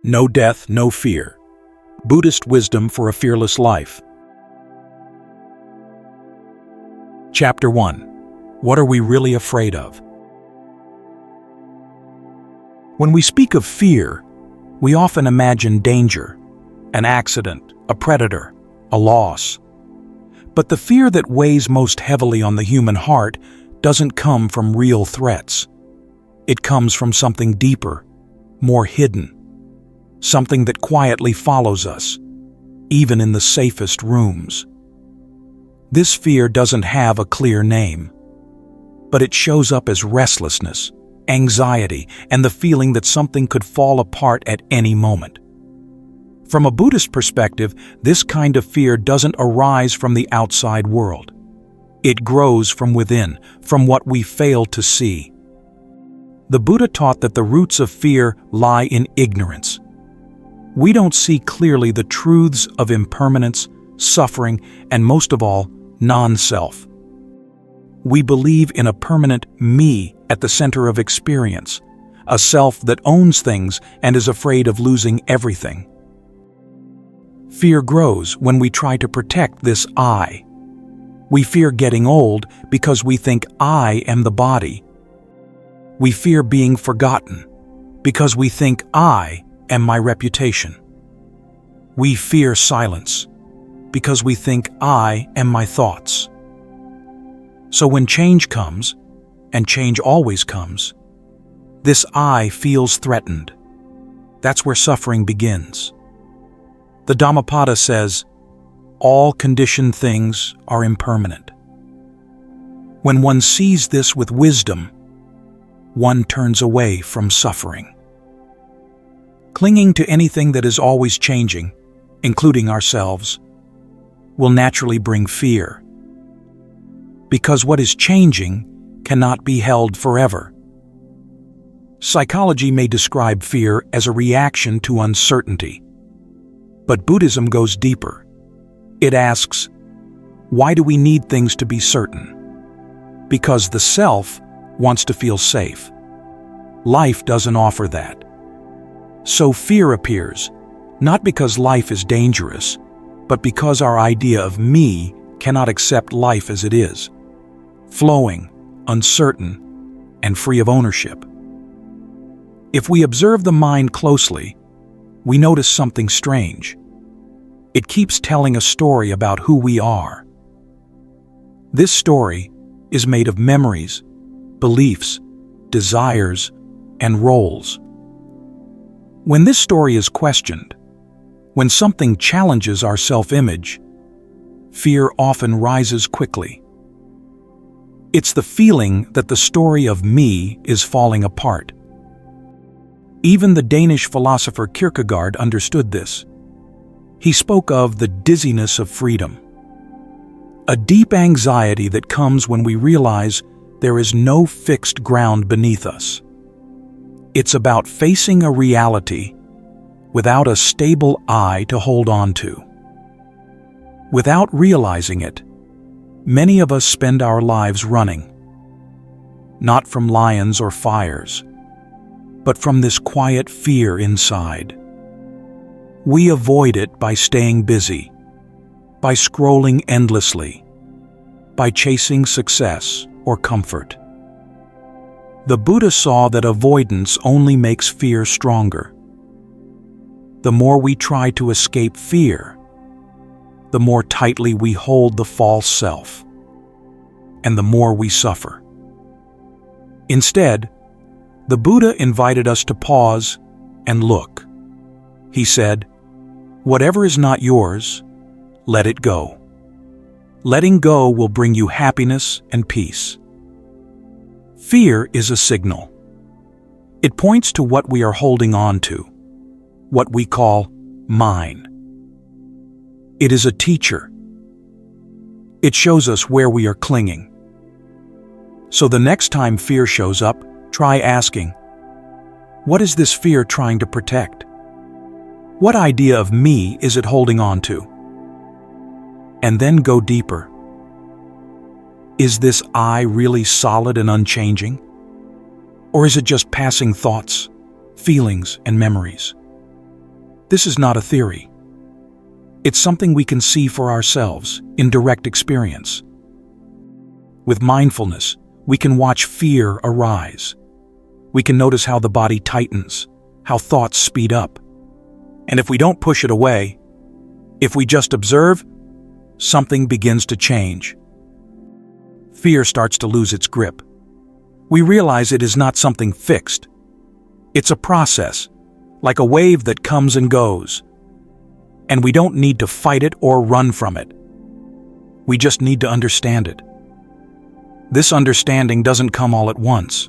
No death, no fear. Buddhist wisdom for a fearless life. Chapter 1. What are we really afraid of? When we speak of fear, we often imagine danger, an accident, a predator, a loss. But the fear that weighs most heavily on the human heart doesn't come from real threats. It comes from something deeper, more hidden, something that quietly follows us, even in the safest rooms. This fear doesn't have a clear name, but it shows up as restlessness, anxiety, and the feeling that something could fall apart at any moment. From a Buddhist perspective, this kind of fear doesn't arise from the outside world. It grows from within, from what we fail to see. The Buddha taught that the roots of fear lie in ignorance. We don't see clearly the truths of impermanence, suffering, and most of all, non-self. We believe in a permanent me at the center of experience, a self that owns things and is afraid of losing everything. Fear grows when we try to protect this I. We fear getting old because we think I am the body. We fear being forgotten because we think I am my reputation. We fear silence because we think I am my thoughts. So when change comes, and change always comes, this I feels threatened. That's where suffering begins. The Dhammapada says, all conditioned things are impermanent. When one sees this with wisdom, one turns away from suffering. Clinging to anything that is always changing, including ourselves, will naturally bring fear. Because what is changing cannot be held forever. Psychology may describe fear as a reaction to uncertainty. But Buddhism goes deeper. It asks, why do we need things to be certain? Because the self wants to feel safe. Life doesn't offer that. So fear appears, not because life is dangerous, but because our idea of me cannot accept life as it is, flowing, uncertain, and free of ownership. If we observe the mind closely, we notice something strange. It keeps telling a story about who we are. This story is made of memories, beliefs, desires, and roles. When this story is questioned, when something challenges our self-image, fear often rises quickly. It's the feeling that the story of me is falling apart. Even the Danish philosopher Kierkegaard understood this. He spoke of the dizziness of freedom, a deep anxiety that comes when we realize there is no fixed ground beneath us. It's about facing a reality without a stable I to hold on to. Without realizing it, many of us spend our lives running, not from lions or fires, but from this quiet fear inside. We avoid it by staying busy, by scrolling endlessly, by chasing success or comfort. The Buddha saw that avoidance only makes fear stronger. The more we try to escape fear, the more tightly we hold the false self, and the more we suffer. Instead, the Buddha invited us to pause and look. He said, whatever is not yours, let it go. Letting go will bring you happiness and peace. Fear is a signal. It points to what we are holding on to, what we call mine. It is a teacher. It shows us where we are clinging. So the next time fear shows up, try asking, what is this fear trying to protect? What idea of me is it holding on to? And then go deeper. Is this I really solid and unchanging? Or is it just passing thoughts, feelings, and memories? This is not a theory. It's something we can see for ourselves in direct experience. With mindfulness, we can watch fear arise. We can notice how the body tightens, how thoughts speed up. And if we don't push it away, if we just observe, something begins to change. Fear starts to lose its grip. We realize it is not something fixed. It's a process, like a wave that comes and goes. And we don't need to fight it or run from it. We just need to understand it. This understanding doesn't come all at once.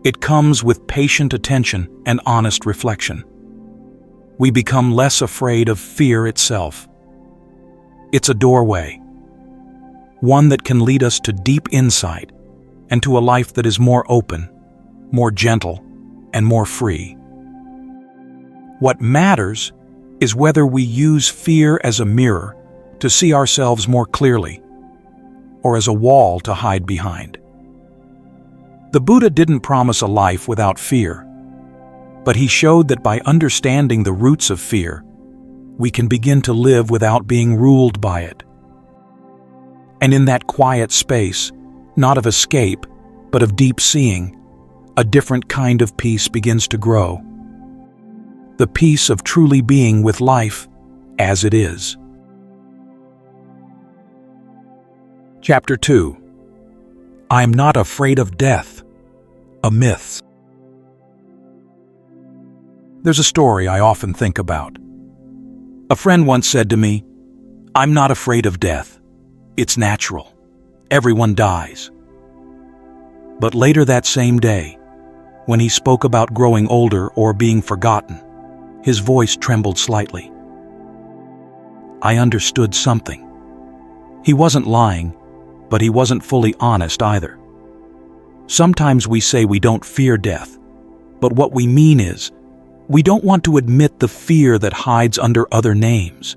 It comes with patient attention and honest reflection. We become less afraid of fear itself. It's a doorway, one that can lead us to deep insight and to a life that is more open, more gentle, and more free. What matters is whether we use fear as a mirror to see ourselves more clearly, or as a wall to hide behind. The Buddha didn't promise a life without fear, but he showed that by understanding the roots of fear, we can begin to live without being ruled by it. And in that quiet space, not of escape, but of deep seeing, a different kind of peace begins to grow. The peace of truly being with life as it is. Chapter 2. I'm not afraid of death. A myth. There's a story I often think about. A friend once said to me, "I'm not afraid of death. It's natural. Everyone dies." But later that same day, when he spoke about growing older or being forgotten, his voice trembled slightly. I understood something. He wasn't lying, but he wasn't fully honest either. Sometimes we say we don't fear death, but what we mean is, we don't want to admit the fear that hides under other names.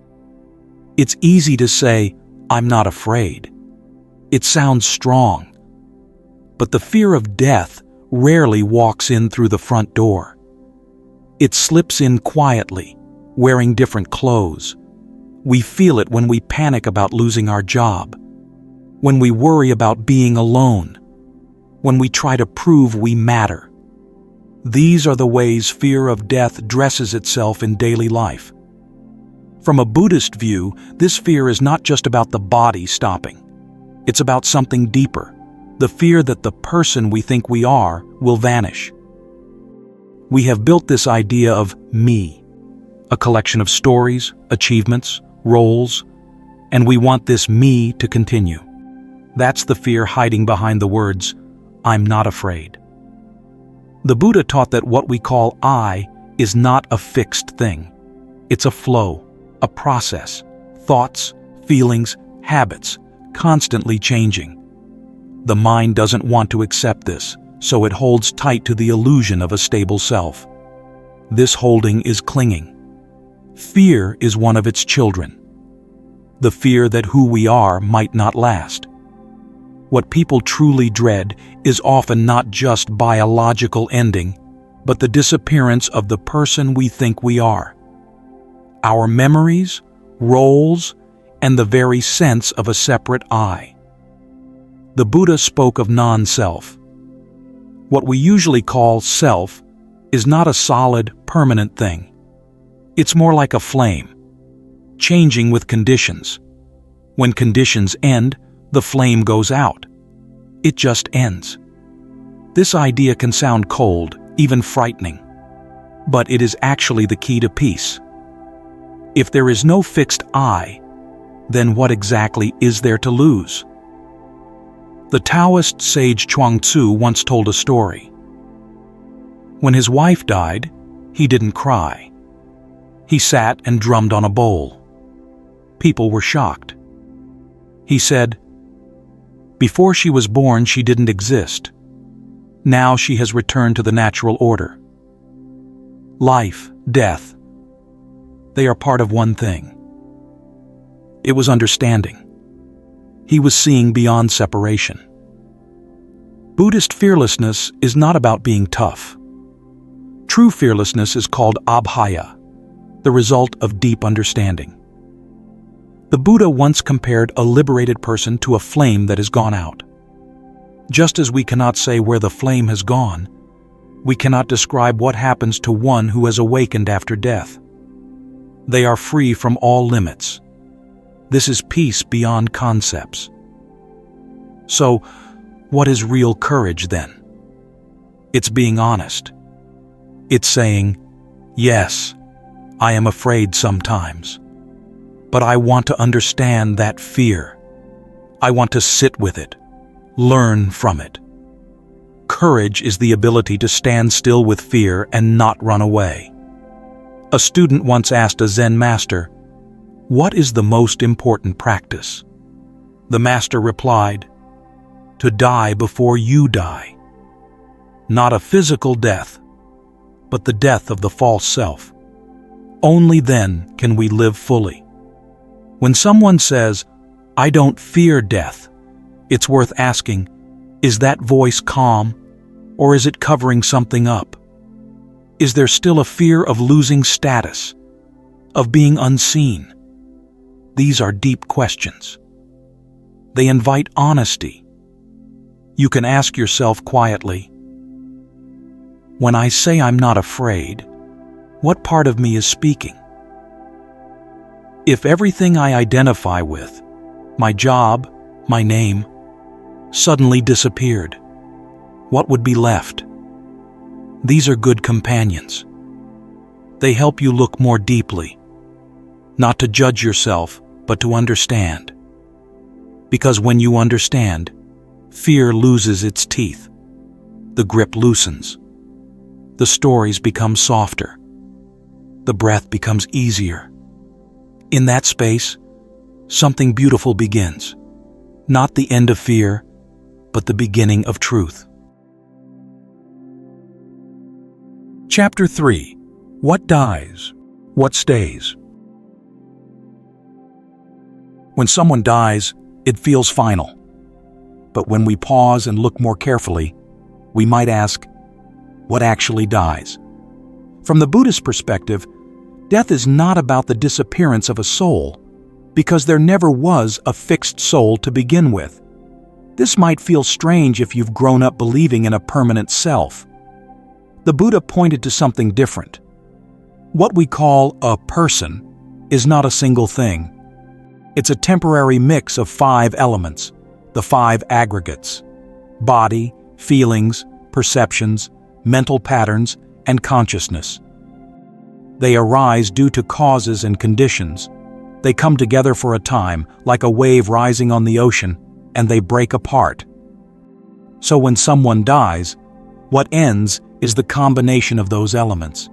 It's easy to say, "I'm not afraid." It sounds strong. But the fear of death rarely walks in through the front door. It slips in quietly, wearing different clothes. We feel it when we panic about losing our job, when we worry about being alone, when we try to prove we matter. These are the ways fear of death dresses itself in daily life. From a Buddhist view, this fear is not just about the body stopping. It's about something deeper, the fear that the person we think we are will vanish. We have built this idea of me, a collection of stories, achievements, roles, and we want this me to continue. That's the fear hiding behind the words, "I'm not afraid." The Buddha taught that what we call I is not a fixed thing. It's a flow, a process, thoughts, feelings, habits, constantly changing. The mind doesn't want to accept this, so it holds tight to the illusion of a stable self. This holding is clinging. Fear is one of its children. The fear that who we are might not last. What people truly dread is often not just biological ending, but the disappearance of the person we think we are. Our memories, roles, and the very sense of a separate I. The Buddha spoke of non-self. What we usually call self is not a solid, permanent thing. It's more like a flame, changing with conditions. When conditions end, the flame goes out. It just ends. This idea can sound cold, even frightening, but it is actually the key to peace. If there is no fixed I, then what exactly is there to lose? The Taoist sage Chuang Tzu once told a story. When his wife died, he didn't cry. He sat and drummed on a bowl. People were shocked. He said, "Before she was born, she didn't exist. Now she has returned to the natural order. Life, death, they are part of one thing." It was understanding. He was seeing beyond separation. Buddhist fearlessness is not about being tough. True fearlessness is called abhaya, the result of deep understanding. The Buddha once compared a liberated person to a flame that has gone out. Just as we cannot say where the flame has gone, we cannot describe what happens to one who has awakened after death. They are free from all limits. This is peace beyond concepts. So, what is real courage then? It's being honest. It's saying, yes, I am afraid sometimes, but I want to understand that fear. I want to sit with it, learn from it. Courage is the ability to stand still with fear and not run away. A student once asked a Zen master, "What is the most important practice?" The master replied, "To die before you die." Not a physical death, but the death of the false self. Only then can we live fully. When someone says, "I don't fear death," it's worth asking, is that voice calm, or is it covering something up? Is there still a fear of losing status, of being unseen? These are deep questions. They invite honesty. You can ask yourself quietly, when I say I'm not afraid, what part of me is speaking? If everything I identify with, my job, my name, suddenly disappeared, what would be left? These are good companions. They help you look more deeply, not to judge yourself, but to understand. Because when you understand, fear loses its teeth. The grip loosens. The stories become softer. The breath becomes easier. In that space, something beautiful begins. Not the end of fear, but the beginning of truth. Chapter 3. What dies? What stays? When someone dies, it feels final. But when we pause and look more carefully, we might ask, what actually dies? From the Buddhist perspective, death is not about the disappearance of a soul, because there never was a fixed soul to begin with. This might feel strange if you've grown up believing in a permanent self. The Buddha pointed to something different. What we call a person is not a single thing. It's a temporary mix of 5 elements, the 5 aggregates: body, feelings, perceptions, mental patterns, and consciousness. They arise due to causes and conditions. They come together for a time, like a wave rising on the ocean, and they break apart. So when someone dies, what ends is the combination of those elements.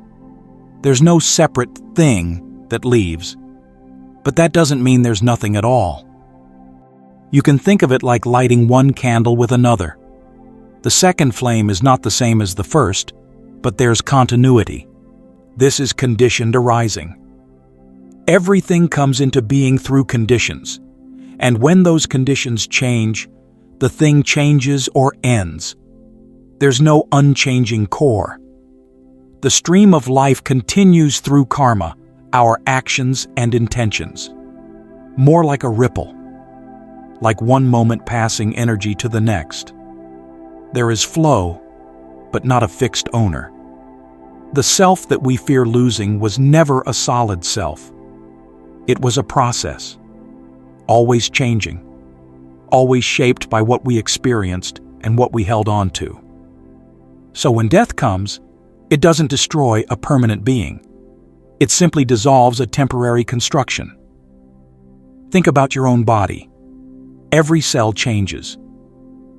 There's no separate thing that leaves, but that doesn't mean there's nothing at all. You can think of it like lighting one candle with another. The second flame is not the same as the first, but there's continuity. This is conditioned arising. Everything comes into being through conditions, and when those conditions change, the thing changes or ends. There's no unchanging core. The stream of life continues through karma, our actions and intentions. More like a ripple, like one moment passing energy to the next. There is flow, but not a fixed owner. The self that we fear losing was never a solid self. It was a process, always changing, always shaped by what we experienced and what we held on to. So when death comes, it doesn't destroy a permanent being. It simply dissolves a temporary construction. Think about your own body. Every cell changes.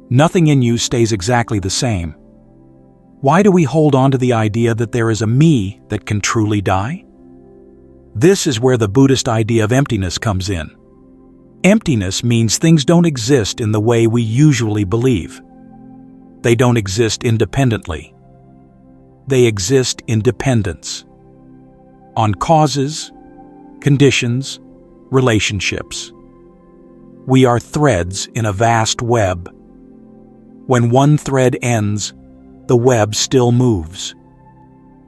Nothing in you stays exactly the same. Why do we hold on to the idea that there is a me that can truly die? This is where the Buddhist idea of emptiness comes in. Emptiness means things don't exist in the way we usually believe. They don't exist independently. They exist in dependence on causes, conditions, relationships. We are threads in a vast web. When one thread ends, the web still moves.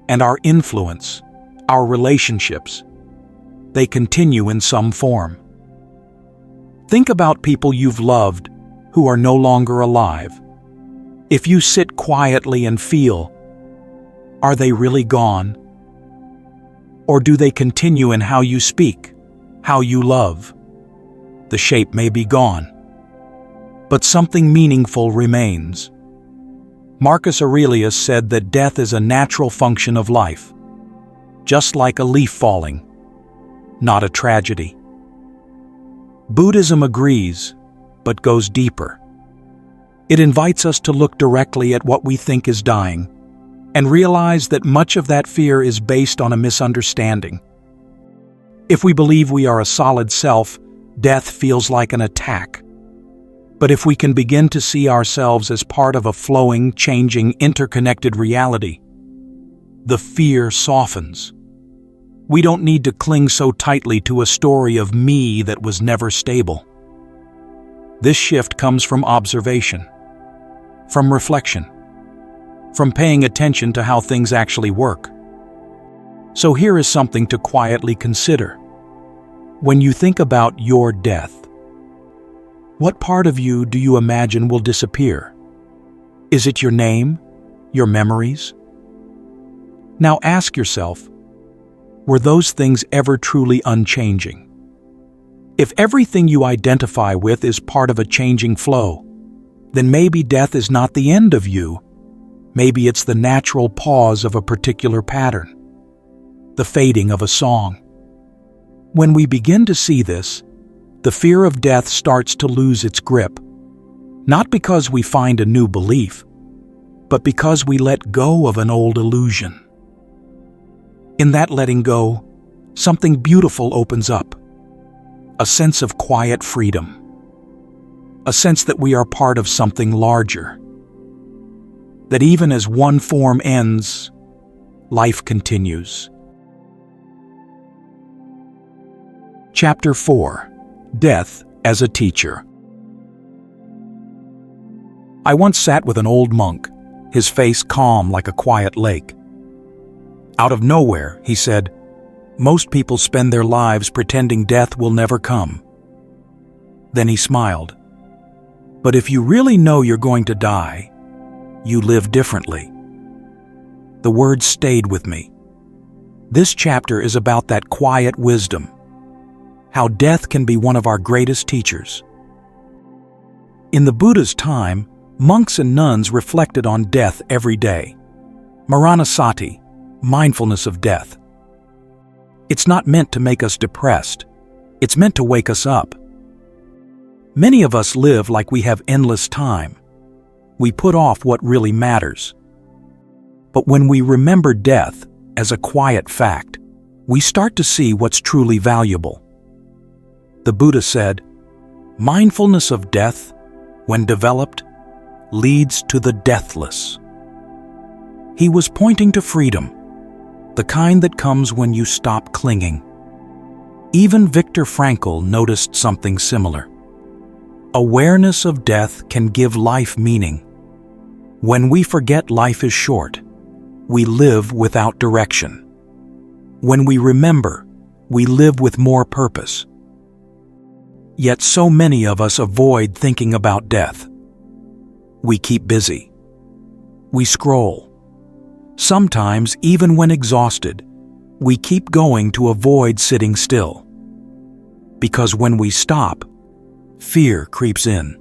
And our influence, our relationships. They continue in some form. Think about people you've loved who are no longer alive. If you sit quietly and feel, are they really gone? Or do they continue in how you speak, how you love? The shape may be gone, but something meaningful remains. Marcus Aurelius said that death is a natural function of life, just like a leaf falling, not a tragedy. Buddhism agrees, but goes deeper. It invites us to look directly at what we think is dying and realize that much of that fear is based on a misunderstanding. If we believe we are a solid self, death feels like an attack. But if we can begin to see ourselves as part of a flowing, changing, interconnected reality, the fear softens. We don't need to cling so tightly to a story of me that was never stable. This shift comes from observation, from reflection, from paying attention to how things actually work. So here is something to quietly consider. When you think about your death, what part of you do you imagine will disappear? Is it your name, your memories? Now ask yourself, were those things ever truly unchanging? If everything you identify with is part of a changing flow, then maybe death is not the end of you. Maybe it's the natural pause of a particular pattern, the fading of a song. When we begin to see this, the fear of death starts to lose its grip, not because we find a new belief, but because we let go of an old illusion. In that letting go, something beautiful opens up, a sense of quiet freedom, a sense that we are part of something larger, that even as one form ends, life continues. Chapter 4. Death as a Teacher. I once sat with an old monk, his face calm like a quiet lake. Out of nowhere, he said, "Most people spend their lives pretending death will never come." Then he smiled. "But if you really know you're going to die, you live differently." The words stayed with me. This chapter is about that quiet wisdom, how death can be one of our greatest teachers. In the Buddha's time, monks and nuns reflected on death every day. Maranasati, mindfulness of death. It's not meant to make us depressed. It's meant to wake us up. Many of us live like we have endless time. We put off what really matters. But when we remember death as a quiet fact, we start to see what's truly valuable. The Buddha said, "Mindfulness of death, when developed, leads to the deathless." He was pointing to freedom, the kind that comes when you stop clinging. Even Viktor Frankl noticed something similar. Awareness of death can give life meaning. When we forget life is short, we live without direction. When we remember, we live with more purpose. Yet so many of us avoid thinking about death. We keep busy. We scroll. Sometimes, even when exhausted, we keep going to avoid sitting still. Because when we stop, fear creeps in.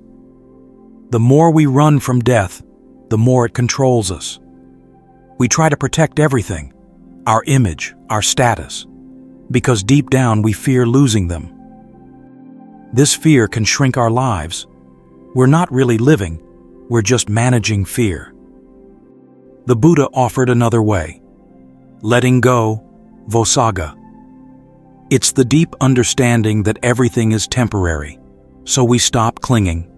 The more we run from death, the more it controls us. We try to protect everything, our image, our status, because deep down we fear losing them. This fear can shrink our lives. We're not really living, we're just managing fear. The Buddha offered another way. Letting go, vosaga. It's the deep understanding that everything is temporary, so we stop clinging.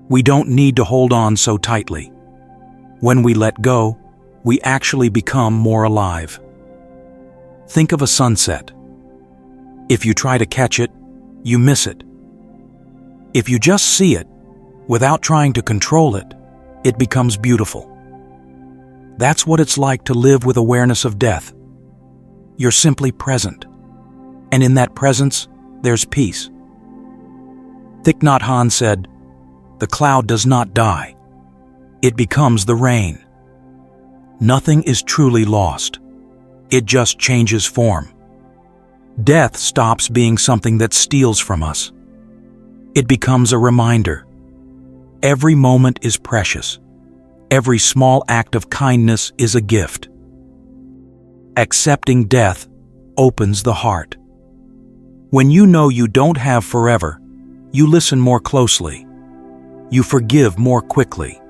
We don't need to hold on so tightly. When we let go, we actually become more alive. Think of a sunset. If you try to catch it, you miss it. If you just see it, without trying to control it, it becomes beautiful. That's what it's like to live with awareness of death. You're simply present. And in that presence, there's peace. Thich Nhat Hanh said, "The cloud does not die. It becomes the rain." Nothing is truly lost. It just changes form. Death stops being something that steals from us. It becomes a reminder. Every moment is precious. Every small act of kindness is a gift. Accepting death opens the heart. When you know you don't have forever, you listen more closely. You forgive more quickly.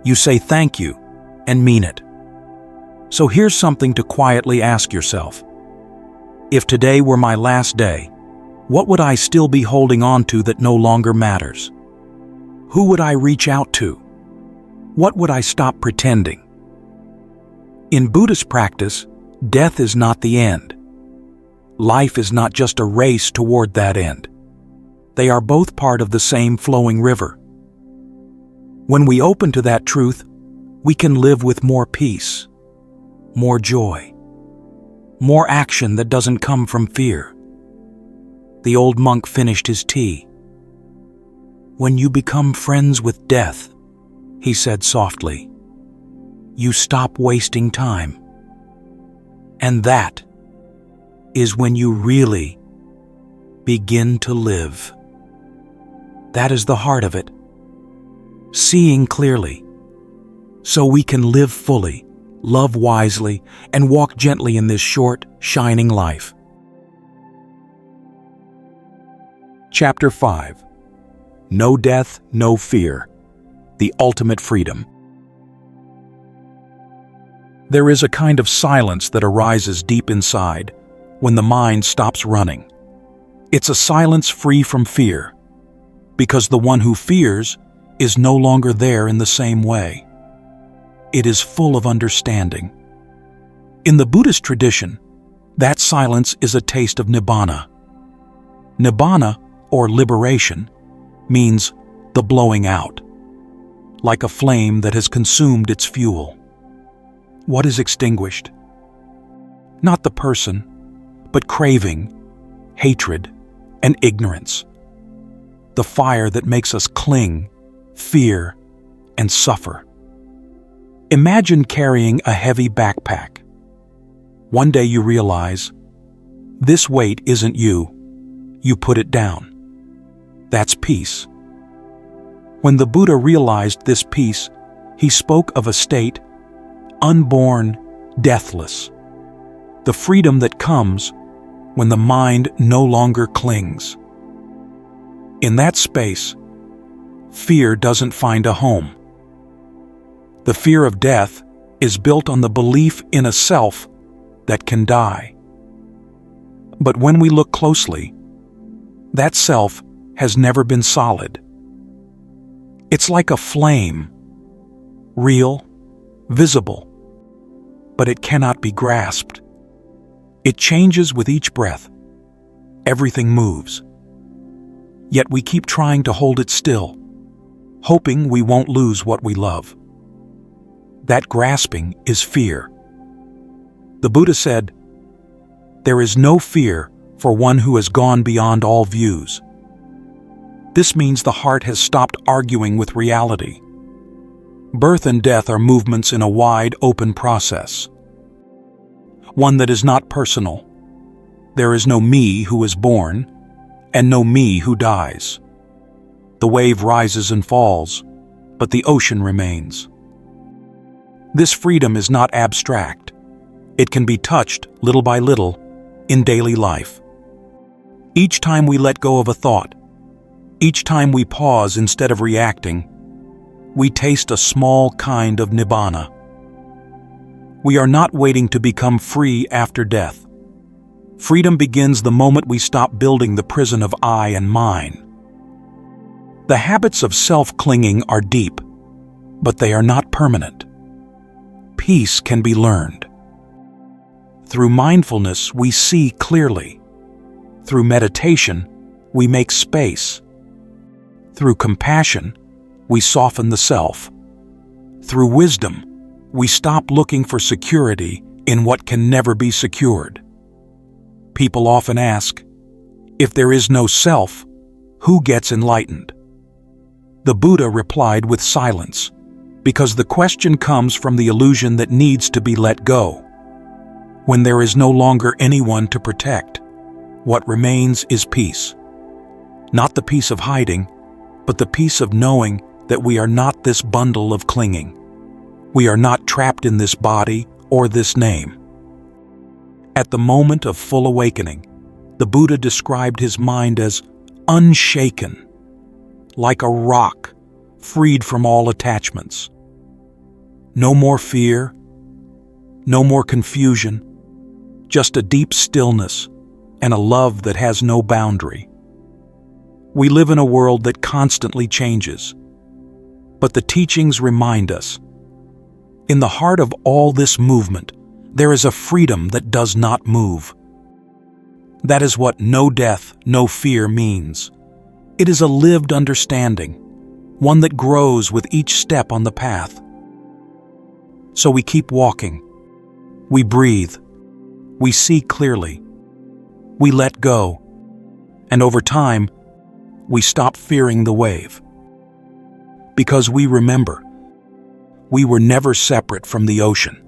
You say thank you and mean it. So here's something to quietly ask yourself. If today were my last day, what would I still be holding on to that no longer matters? Who would I reach out to? What would I stop pretending? In Buddhist practice, death is not the end. Life is not just a race toward that end. They are both part of the same flowing river. When we open to that truth, we can live with more peace, more joy, more action that doesn't come from fear. The old monk finished his tea. "When you become friends with death," he said softly, "you stop wasting time. And that is when you really begin to live." That is the heart of it. Seeing clearly, so we can live fully, love wisely, and walk gently in this short, shining life. Chapter 5. No Death, No Fear. The Ultimate Freedom. There is a kind of silence that arises deep inside when the mind stops running. It's a silence free from fear, because the one who fears is no longer there in the same way. It is full of understanding. In the Buddhist tradition, that silence is a taste of nibbana. Nibbana, or liberation, means the blowing out, like a flame that has consumed its fuel. What is extinguished? Not the person, but craving, hatred, and ignorance. The fire that makes us cling, fear, and suffer. Imagine carrying a heavy backpack. One day you realize, this weight isn't you. You put it down. That's peace. When the Buddha realized this peace, he spoke of a state, unborn, deathless. The freedom that comes when the mind no longer clings. In that space, fear doesn't find a home. The fear of death is built on the belief in a self that can die. But when we look closely, that self has never been solid. It's like a flame, real, visible, but it cannot be grasped. It changes with each breath. Everything moves. Yet we keep trying to hold it still, hoping we won't lose what we love. That grasping is fear. The Buddha said, "There is no fear for one who has gone beyond all views." This means the heart has stopped arguing with reality. Birth and death are movements in a wide, open process. One that is not personal. There is no me who is born, and no me who dies. The wave rises and falls, but the ocean remains. This freedom is not abstract. It can be touched, little by little, in daily life. Each time we let go of a thought, each time we pause instead of reacting, we taste a small kind of nibbana. We are not waiting to become free after death. Freedom begins the moment we stop building the prison of I and mine. The habits of self-clinging are deep, but they are not permanent. Peace can be learned. Through mindfulness, we see clearly. Through meditation, we make space. Through compassion, we soften the self. Through wisdom, we stop looking for security in what can never be secured. People often ask, if there is no self, who gets enlightened? The Buddha replied with silence, because the question comes from the illusion that needs to be let go. When there is no longer anyone to protect, what remains is peace. Not the peace of hiding, but the peace of knowing that we are not this bundle of clinging. We are not trapped in this body or this name. At the moment of full awakening, the Buddha described his mind as unshaken, like a rock freed from all attachments. No more fear, no more confusion, just a deep stillness and a love that has no boundary. We live in a world that constantly changes, but the teachings remind us, in the heart of all this movement, there is a freedom that does not move. That is what no death, no fear means. It is a lived understanding, one that grows with each step on the path. So we keep walking. We breathe. We see clearly. We let go. And over time, we stop fearing the wave. Because we remember, we were never separate from the ocean.